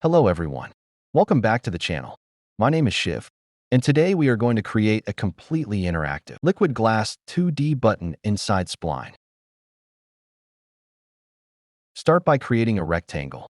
Hello everyone. Welcome back to the channel. My name is Shiv, and today we are going to create a completely interactive liquid glass 2D button inside Spline. Start by creating a rectangle.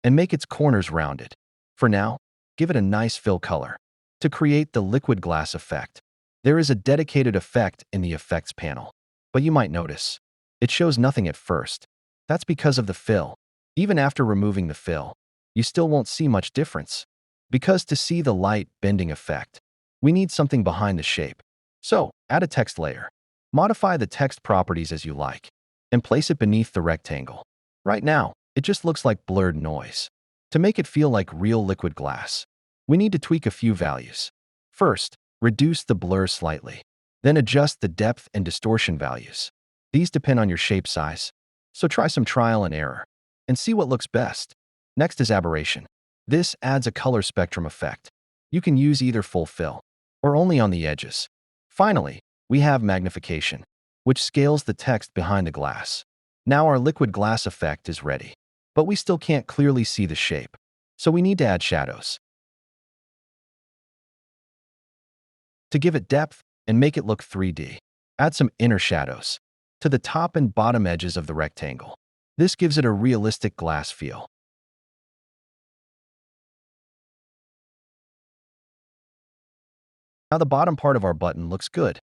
And make its corners rounded. For now, give it a nice fill color. To create the liquid glass effect, there is a dedicated effect in the effects panel. But you might notice, it shows nothing at first. That's because of the fill. Even after removing the fill, you still won't see much difference. Because to see the light bending effect, we need something behind the shape. So, add a text layer. Modify the text properties as you like, and place it beneath the rectangle. Right now, it just looks like blurred noise. To make it feel like real liquid glass, we need to tweak a few values. First, reduce the blur slightly. Then adjust the depth and distortion values. These depend on your shape size, so try some trial and error and see what looks best. Next is aberration. This adds a color spectrum effect. You can use either full fill or only on the edges. Finally, we have magnification, which scales the text behind the glass. Now our liquid glass effect is ready, but we still can't clearly see the shape, so we need to add shadows. To give it depth and make it look 3D, add some inner shadows to the top and bottom edges of the rectangle. This gives it a realistic glass feel. Now the bottom part of our button looks good.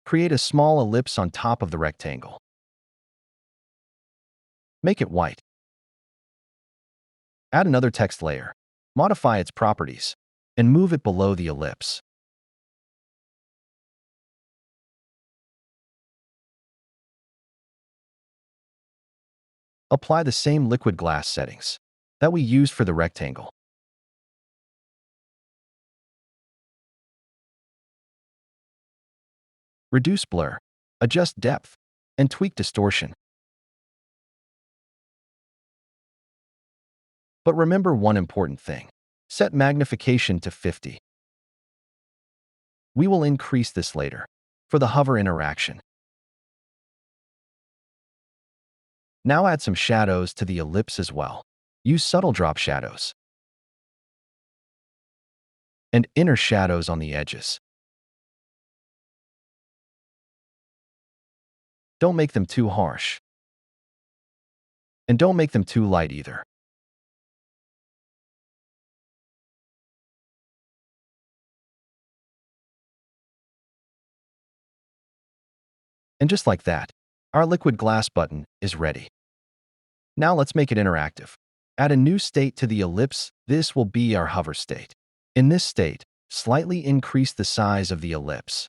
Create a small ellipse on top of the rectangle. Make it white. Add another text layer. Modify its properties and move it below the ellipse. Apply the same liquid glass settings that we used for the rectangle. Reduce blur, adjust depth, and tweak distortion. But remember one important thing. Set magnification to 50. We will increase this later for the hover interaction. Now add some shadows to the ellipse as well. Use subtle drop shadows and inner shadows on the edges. Don't make them too harsh, and don't make them too light either. And just like that, our liquid glass button is ready. Now let's make it interactive. Add a new state to the ellipse. This will be our hover state. In this state, slightly increase the size of the ellipse.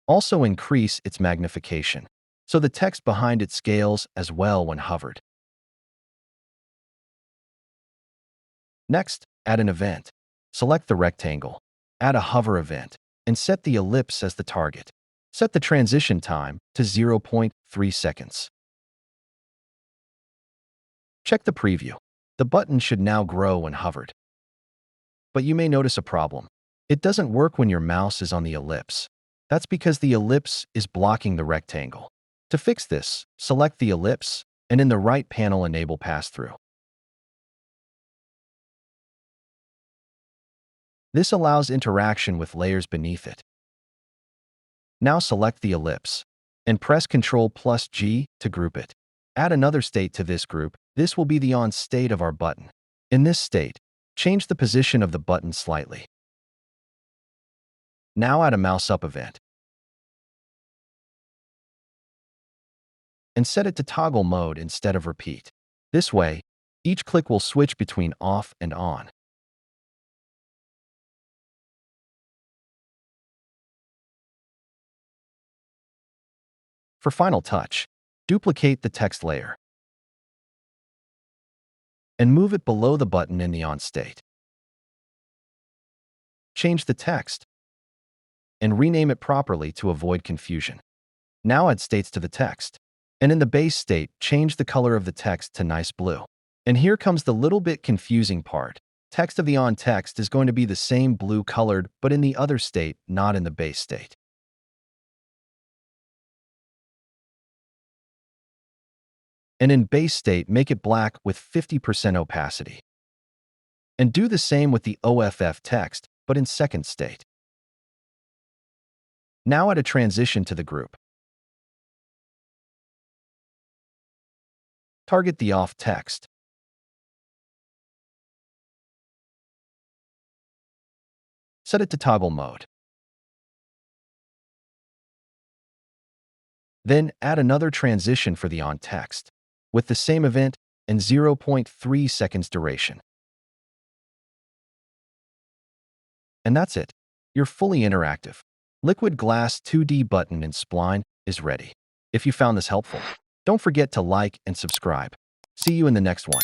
Also increase its magnification, so the text behind it scales as well when hovered. Next, add an event. Select the rectangle, add a hover event, and set the ellipse as the target. Set the transition time to 0.3 seconds. Check the preview. The button should now grow when hovered. But you may notice a problem. It doesn't work when your mouse is on the ellipse. That's because the ellipse is blocking the rectangle. To fix this, select the ellipse, and in the right panel enable pass-through. This allows interaction with layers beneath it. Now select the ellipse, and press Ctrl+G to group it. Add another state to this group. This will be the on state of our button. In this state, change the position of the button slightly. Now add a mouse up event and set it to toggle mode instead of repeat. This way, each click will switch between off and on. For final touch, duplicate the text layer and move it below the button in the on state. Change the text and rename it properly to avoid confusion. Now add states to the text. And in the base state, change the color of the text to nice blue. And here comes the little bit confusing part. Text of the on text is going to be the same blue colored, but in the other state, not in the base state. And in base state, make it black with 50% opacity. And do the same with the OFF text, but in second state. Now add a transition to the group. Target the off text. Set it to toggle mode. Then add another transition for the on text, with the same event and 0.3 seconds duration. And that's it. Your fully interactive Liquid Glass 2D button in Spline is ready. If you found this helpful, don't forget to like and subscribe. See you in the next one.